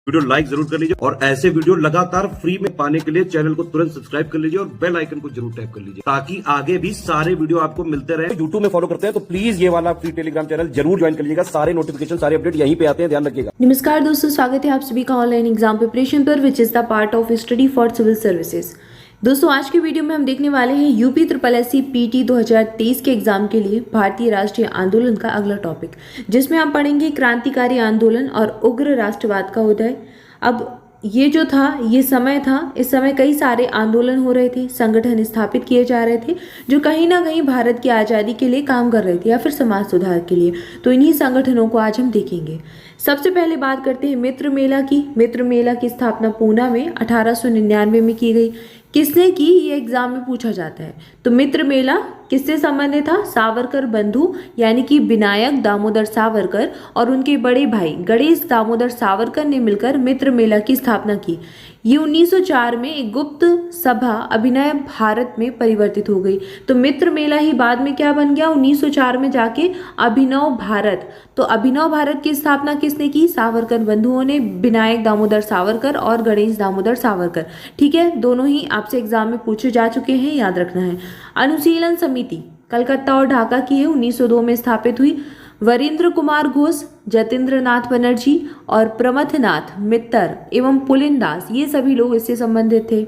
Video like जरूर कर लीजिए और ऐसे वीडियो लगातार फ्री में पाने के लिए चैनल को तुरंत सब्सक्राइब कर लीजिए और बेल आइकन को जरूर टैप कर लीजिए ताकि आगे भी सारे वीडियो आपको मिलते रहे। यूट्यूब में फॉलो करते हैं तो प्लीज ये वाला फ्री टेलीग्राम चैनल जरूर ज्वाइन कर लीजिएगा। सारे नोटिफिकेशन सारे अपडेट यहीं पे आते हैं, ध्यान रखिएगा। नमस्कार दोस्तों, स्वागत है आप सभी का ऑनलाइन एग्जाम प्रिपरेशन पर, which is the part of study for civil services. दोस्तों आज के वीडियो में हम देखने वाले हैं यूपी SSSC PT 2023 के एग्जाम के लिए भारतीय राष्ट्रीय आंदोलन का अगला टॉपिक, जिसमें हम पढ़ेंगे क्रांतिकारी आंदोलन और उग्र राष्ट्रवाद का उदय। अब ये जो था, ये समय था, इस समय कई सारे आंदोलन हो रहे थे, संगठन स्थापित किए जा रहे थे जो कहीं ना कहीं भारत की आज़ादी के लिए काम कर रहे थे या फिर समाज सुधार के लिए। तो इन्हीं संगठनों को आज हम देखेंगे। सबसे पहले बात करते हैं मित्र मेला की। मित्र मेला की स्थापना पूना में 1899 में की गई। किसने की, ये एग्जाम में पूछा जाता है। तो मित्र मेला किससे संबंधित था? सावरकर बंधु यानी कि विनायक दामोदर सावरकर और उनके बड़े भाई गणेश दामोदर सावरकर ने मिलकर मित्र मेला की स्थापना की। ये 1904 में एक गुप्त सभा अभिनव भारत में परिवर्तित हो गई। तो मित्र मेला ही बाद में क्या बन गया? 1904 में जाके अभिनव भारत। तो अभिनव भारत की स्थापना किसने की? सावरकर बंधुओं ने, विनायक दामोदर सावरकर और गणेश दामोदर सावरकर। ठीक है, दोनों ही आपसे एग्जाम में पूछे जा चुके हैं, याद रखना है। अनुशीलन समिति कलकत्ता और ढाका की है, 1902 में स्थापित हुई। वरिंद्र कुमार घोष, जतेंद्र नाथ बनर्जी और प्रमथनाथ मित्तर एवं पुलिन दास, ये सभी लोग इससे संबंधित थे।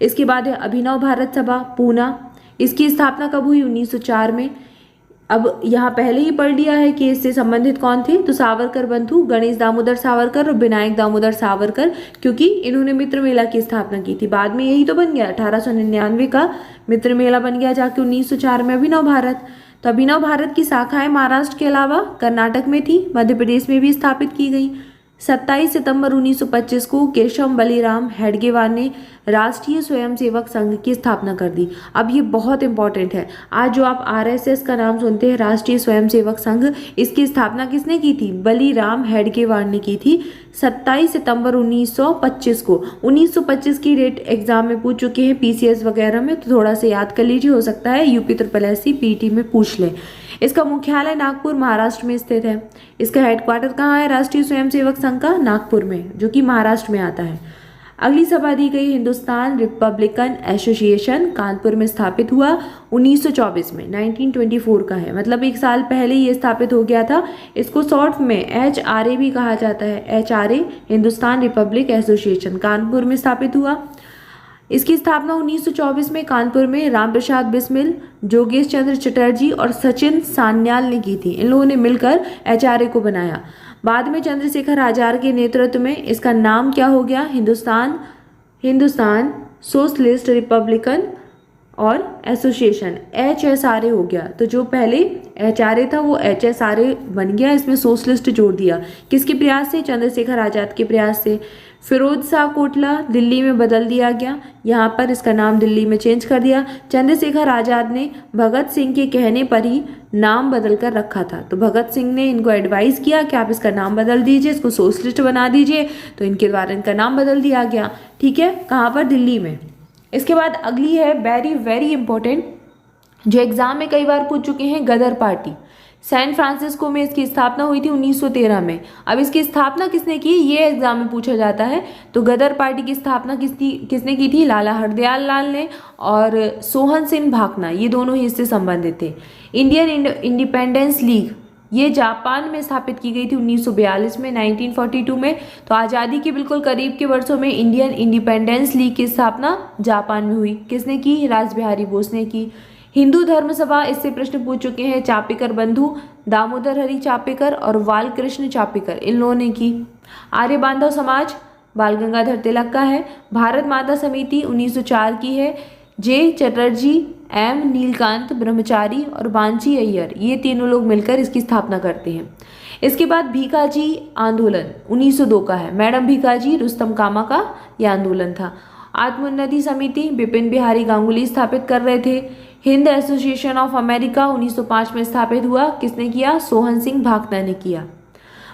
इसके बाद है अभिनव भारत सभा पूना। इसकी स्थापना कब हुई? 1904 में। अब यहाँ पहले ही पढ़ लिया है कि इससे संबंधित कौन थे। तो सावरकर बंधु, गणेश दामोदर सावरकर और विनायक दामोदर सावरकर, क्योंकि इन्होंने मित्र मेला की स्थापना की थी। बाद में यही तो बन गया, 1899 का मित्र मेला बन गया जाके 1904 में अभिनव भारत। तो अभिनव भारत की शाखाएं महाराष्ट्र के अलावा कर्नाटक में थी, मध्य प्रदेश में भी स्थापित की गई। 27 सितंबर 1925 को केशव बलीराम हेडगेवार ने राष्ट्रीय स्वयंसेवक संघ की स्थापना कर दी। अब ये बहुत इंपॉर्टेंट है। आज जो आप RSS का नाम सुनते हैं, राष्ट्रीय स्वयंसेवक संघ, इसकी स्थापना किसने की थी? बलीराम हेडगेवार ने की थी 27 सितंबर 1925 को। 1925 की डेट एग्जाम में पूछ चुके हैं PCS वगैरह में, तो थोड़ा सा याद कर लीजिए, हो सकता है यूपी SSSC PT में पूछ लें। इसका मुख्यालय नागपुर महाराष्ट्र में स्थित है। इसका हेडक्वार्टर कहाँ है राष्ट्रीय स्वयंसेवक संघ का? नागपुर में, जो कि महाराष्ट्र में आता है। अगली सभा दी गई हिंदुस्तान रिपब्लिकन एसोसिएशन, कानपुर में स्थापित हुआ 1924 में, 1924 का है, मतलब एक साल पहले ये स्थापित हो गया था। इसको शॉर्ट में HRA भी कहा जाता है, HRA Hindustan Republic association, Kanpur में स्थापित हुआ। इसकी स्थापना 1924 में कानपुर में रामप्रसाद बिस्मिल, जोगेश चंद्र चटर्जी और सचिन सान्याल ने की थी। इन लोगों ने मिलकर HRA को बनाया। बाद में चंद्रशेखर आजाद के नेतृत्व में इसका नाम क्या हो गया? हिंदुस्तान सोशलिस्ट रिपब्लिकन और एसोसिएशन, HSRA हो गया। तो जो पहले HRA था वो HSRA बन गया, इसमें सोशलिस्ट जोड़ दिया। किसके प्रयास से? चंद्रशेखर आजाद के प्रयास से। फिरोज शाह कोटला दिल्ली में बदल दिया गया, यहाँ पर इसका नाम दिल्ली में चेंज कर दिया। चंद्रशेखर आजाद ने भगत सिंह के कहने पर ही नाम बदल कर रखा था। तो भगत सिंह ने इनको एडवाइस किया कि आप इसका नाम बदल दीजिए, इसको सोशलिस्ट बना दीजिए, तो इनके द्वारा इनका नाम बदल दिया गया। ठीक है, कहाँ पर? दिल्ली में। इसके बाद अगली है वेरी वेरी इंपॉर्टेंट, जो एग्जाम में कई बार पूछ चुके हैं, गदर पार्टी। सैन फ्रांसिस्को में इसकी स्थापना हुई थी 1913 में। अब इसकी स्थापना किसने की, ये एग्जाम में पूछा जाता है। तो गदर पार्टी की स्थापना किसने की थी? लाला हरदयाल लाल ने और सोहन सिंह भाकना, ये दोनों ही इससे संबंधित थे। इंडियन इंडिपेंडेंस लीग, ये जापान में स्थापित की गई थी 1942 में, 1942 में। तो आज़ादी के बिल्कुल करीब के वर्षों में इंडियन इंडिपेंडेंस लीग की स्थापना जापान में हुई। किसने की? रासबिहारी बोस ने की। हिंदू धर्म सभा, इससे प्रश्न पूछ चुके हैं, चापेकर बंधु, दामोदर हरि चापेकर और बालकृष्ण चापेकर, इन लोगों ने की। आर्य बांधव समाज बाल गंगाधर तिलक का है। भारत माता समिति 1904 की है। जे चटर्जी, M नीलकांत ब्रह्मचारी और बांची अय्यर, ये तीनों लोग मिलकर इसकी स्थापना करते हैं। इसके बाद भीखाजी आंदोलन 1902 का है। मैडम भीखाजी रुस्तम कामा का यह आंदोलन था। आत्मोन्नति समिति बिपिन बिहारी गांगुली स्थापित कर रहे थे। हिंद एसोसिएशन ऑफ अमेरिका 1905 में स्थापित हुआ। किसने किया? सोहन सिंह भाकना ने किया।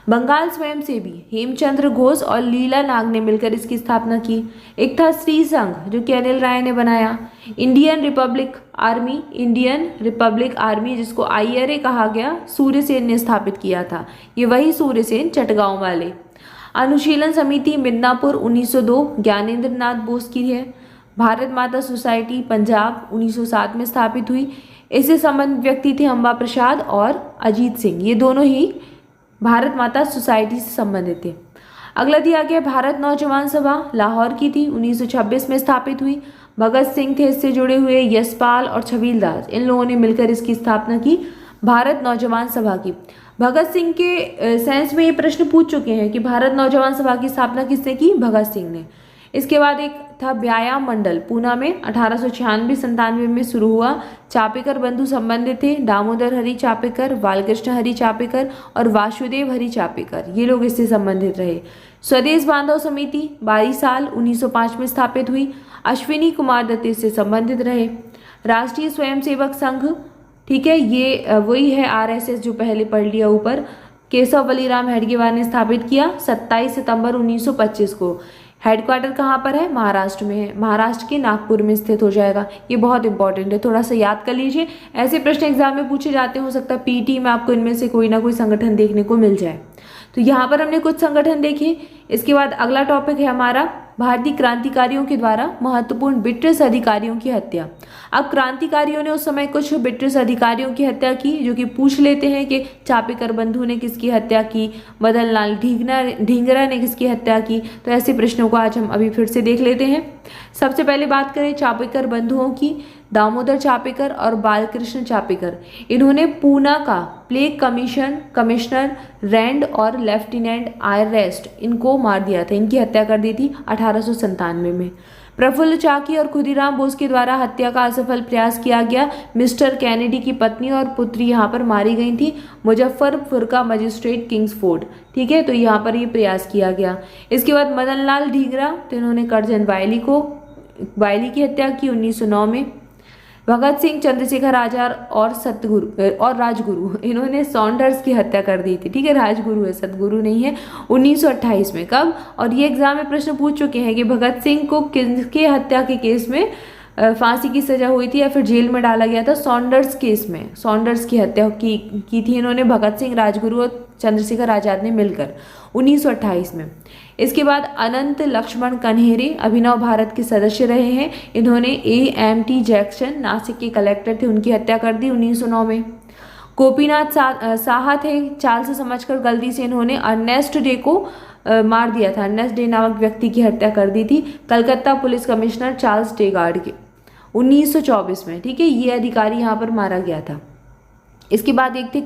बंगाल स्वयंसेवी हेमचंद्र घोष और लीला नाग ने मिलकर इसकी स्थापना की। एक था स्त्री संघ, जो कि अनिल राय ने बनाया। इंडियन रिपब्लिक आर्मी, जिसको IRA कहा गया, सूर्यसेन ने स्थापित किया था। ये वही सूर्यसेन चटगांव वाले। अनुशीलन समिति मिदनापुर 1902 ज्ञानेंद्र नाथ बोस की है। भारत माता सोसाइटी पंजाब 1907 में स्थापित हुई। इससे संबंधित व्यक्ति थे अंबा प्रसाद और अजीत सिंह, ये दोनों ही भारत माता सोसाइटी से संबंधित थे। अगला दिया गया भारत नौजवान सभा लाहौर की थी, 1926 में स्थापित हुई। भगत सिंह थे इससे जुड़े हुए, यशपाल और छबील दास, इन लोगों ने मिलकर इसकी स्थापना की, भारत नौजवान सभा की। भगत सिंह के सेंस में ये प्रश्न पूछ चुके हैं कि भारत नौजवान सभा की स्थापना किसने की? भगत सिंह ने। इसके बाद एक था व्यायाम मंडल, पूना में 1896-97 में शुरू हुआ। चापेकर बंधु संबंधित थे, दामोदर हरि चापेकर, बालकृष्ण हरि चापेकर और वासुदेव हरि चापेकर, ये लोग इससे संबंधित रहे। स्वदेश बांधव समिति 22 साल 1905 में स्थापित हुई। अश्विनी कुमार दत्त इससे संबंधित रहे। राष्ट्रीय स्वयंसेवक संघ, ठीक है, ये वही है RSS जो पहले पढ़ लिया ऊपर, केशव बलीराम हेडगेवार ने स्थापित किया 27 सितंबर 1925 को। हेडक्वार्टर कहाँ पर है? महाराष्ट्र में है, महाराष्ट्र के नागपुर में स्थित हो जाएगा। ये बहुत इंपॉर्टेंट है, थोड़ा सा याद कर लीजिए, ऐसे प्रश्न एग्जाम में पूछे जाते हैं, हो सकता है पीटी में आपको इनमें से कोई ना कोई संगठन देखने को मिल जाए। तो यहाँ पर हमने कुछ संगठन देखे। इसके बाद अगला टॉपिक है हमारा भारतीय क्रांतिकारियों के द्वारा महत्वपूर्ण ब्रिटिश अधिकारियों की हत्या। अब क्रांतिकारियों ने उस समय कुछ ब्रिटिश अधिकारियों की हत्या की, जो कि पूछ लेते हैं कि चापेकर बंधु ने किसकी हत्या की, मदन लाल ढींगरा ने किसकी हत्या की। तो ऐसे प्रश्नों को आज हम अभी फिर से देख लेते हैं। सबसे पहले बात करें चापेकर बंधुओं की, दामोदर चापेकर और बालकृष्ण चापेकर, इन्होंने पूना का प्लेग कमिश्नर रैंड और लेफ्टिनेंट आयरेस्ट इनको मार दिया था, इनकी हत्या कर दी थी 1897 में। प्रफुल्ल चाकी और खुदीराम बोस के द्वारा हत्या का असफल प्रयास किया गया। मिस्टर कैनेडी की पत्नी और पुत्री यहाँ पर मारी गई थी। मुजफ्फरपुर का मजिस्ट्रेट किंग्सफोर्ड, ठीक है, तो यहाँ पर ये प्रयास किया गया। इसके बाद मदन लाल ढींगरा, तो इन्होंने करजन वायली की हत्या की 1909 में। भगत सिंह, चंद्रशेखर आजाद और राजगुरु, इन्होंने सॉन्डर्स की हत्या कर दी थी, ठीक है, राजगुरु है, सतगुरु नहीं है, 1928 में। कब? और ये एग्जाम में प्रश्न पूछ चुके हैं कि भगत सिंह को किसके हत्या के केस में फांसी की सजा हुई थी या फिर जेल में डाला गया था? सॉन्डर्स केस में, सॉन्डर्स की हत्या की थी इन्होंने, भगत सिंह, राजगुरु और चंद्रशेखर आजाद ने मिलकर 1928 में। इसके बाद अनंत लक्ष्मण कन्हेरे अभिनव भारत के सदस्य रहे हैं। इन्होंने AMT जैक्सन, नासिक के कलेक्टर थे, उनकी हत्या कर दी 1909 में। गोपीनाथ साहा थे, चाल से समझकर गलती से इन्होंने अर्नेस्ट डे को मार दिया था, अर्नेस्ट डे नामक व्यक्ति की हत्या कर दी थी। कलकत्ता पुलिस कमिश्नर चार्ल्स टेगार्ड के 1924 में, ठीक है, ये अधिकारी यहाँ पर मारा गया था। इसके बाद एक थे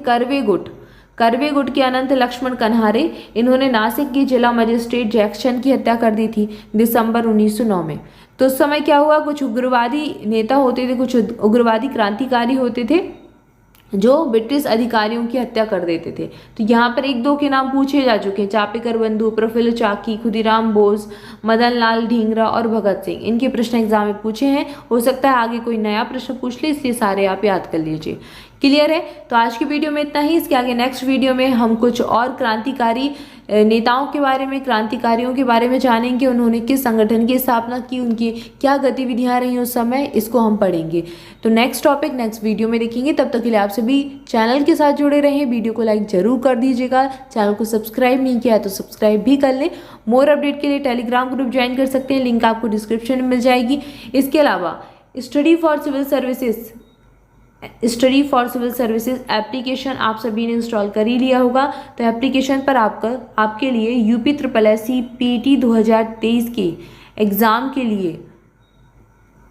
करवे गुट के अनंत लक्ष्मण कन्हारे, इन्होंने नासिक के जिला मजिस्ट्रेट जैक्सन की हत्या कर दी थी दिसंबर 1909 में। तो उस समय क्या हुआ, कुछ उग्रवादी नेता होते थे, कुछ उग्रवादी क्रांतिकारी होते थे जो ब्रिटिश अधिकारियों की हत्या कर देते थे। तो यहाँ पर एक दो के नाम पूछे जा चुके हैं, चापेकर बंधु, प्रफुल्ल चाकी, खुदीराम बोस, मदन लाल ढींगरा और भगत सिंह, इनके प्रश्न एग्जाम में पूछे हैं। हो सकता है आगे कोई नया प्रश्न पूछ ले, इसलिए सारे आप याद कर लीजिए। क्लियर है? तो आज की वीडियो में इतना ही। इसके आगे नेक्स्ट वीडियो में हम कुछ और क्रांतिकारी नेताओं के बारे में, क्रांतिकारियों के बारे में जानेंगे, उन्होंने किस संगठन की स्थापना की, उनकी क्या गतिविधियां रही उस समय, इसको हम पढ़ेंगे। तो नेक्स्ट टॉपिक नेक्स्ट वीडियो में देखेंगे। तब तक के लिए आप सभी चैनल के साथ जुड़े रहें, वीडियो को लाइक जरूर कर दीजिएगा, चैनल को सब्सक्राइब नहीं किया तो सब्सक्राइब भी कर लें। मोर अपडेट के लिए टेलीग्राम ग्रुप ज्वाइन कर सकते हैं, लिंक आपको डिस्क्रिप्शन में मिल जाएगी। इसके अलावा study for civil services application आप सभी ने इंस्टॉल कर ही लिया होगा। तो एप्लीकेशन पर आपके लिए UPSSC PT 2023 के एग्ज़ाम के लिए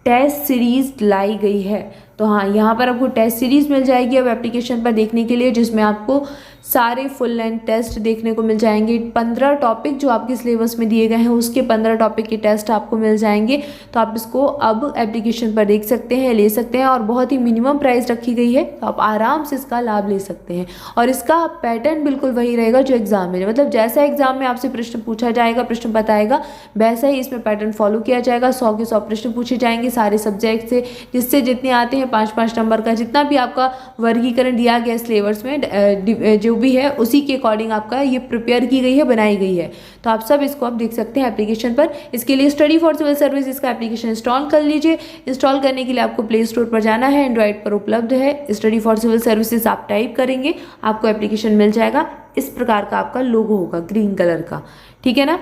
टेस्ट सीरीज लाई गई है। तो हाँ, यहाँ पर आपको टेस्ट सीरीज मिल जाएगी अब एप्लीकेशन पर देखने के लिए, जिसमें आपको सारे फुल लेंथ टेस्ट देखने को मिल जाएंगे। 15 टॉपिक जो आपके सिलेबस में दिए गए हैं उसके 15 टॉपिक के टेस्ट आपको मिल जाएंगे। तो आप इसको अब एप्लीकेशन पर देख सकते हैं, ले सकते हैं, और बहुत ही मिनिमम प्राइस रखी गई है, तो आप आराम से इसका लाभ ले सकते हैं। और इसका पैटर्न बिल्कुल वही रहेगा जो एग्जाम में, मतलब जैसा एग्जाम में आपसे प्रश्न पूछा जाएगा, प्रश्न बताएगा, वैसा ही इसमें पैटर्न फॉलो किया जाएगा। 100 के 100 प्रश्न पूछे जाएंगे सारे सब्जेक्ट से, जिससे जितने आते हैं 5-5 नंबर का, जितना भी आपका वर्गीकरण दिया गया सिलेबस में, जो भी है उसी के अकॉर्डिंग आपका ये प्रिपेयर की गई है, बनाई गई है। तो आप सब इसको आप देख सकते हैं एप्लीकेशन पर। इसके लिए स्टडी फॉर सिविल सर्विस का एप्लीकेशन इंस्टॉल कर लीजिए। इंस्टॉल करने के लिए आपको प्ले स्टोर पर जाना है, एंड्रॉइड पर उपलब्ध है। स्टडी फॉर सिविल सर्विसेज आप टाइप करेंगे, आपको एप्लीकेशन मिल जाएगा। इस प्रकार का आपका लोगो होगा ग्रीन कलर का, ठीक है ना।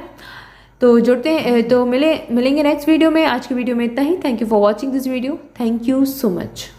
तो जुड़ते हैं, तो मिलेंगे नेक्स्ट वीडियो में। आज की वीडियो में इतना ही। Thank you for watching this video. Thank you so much.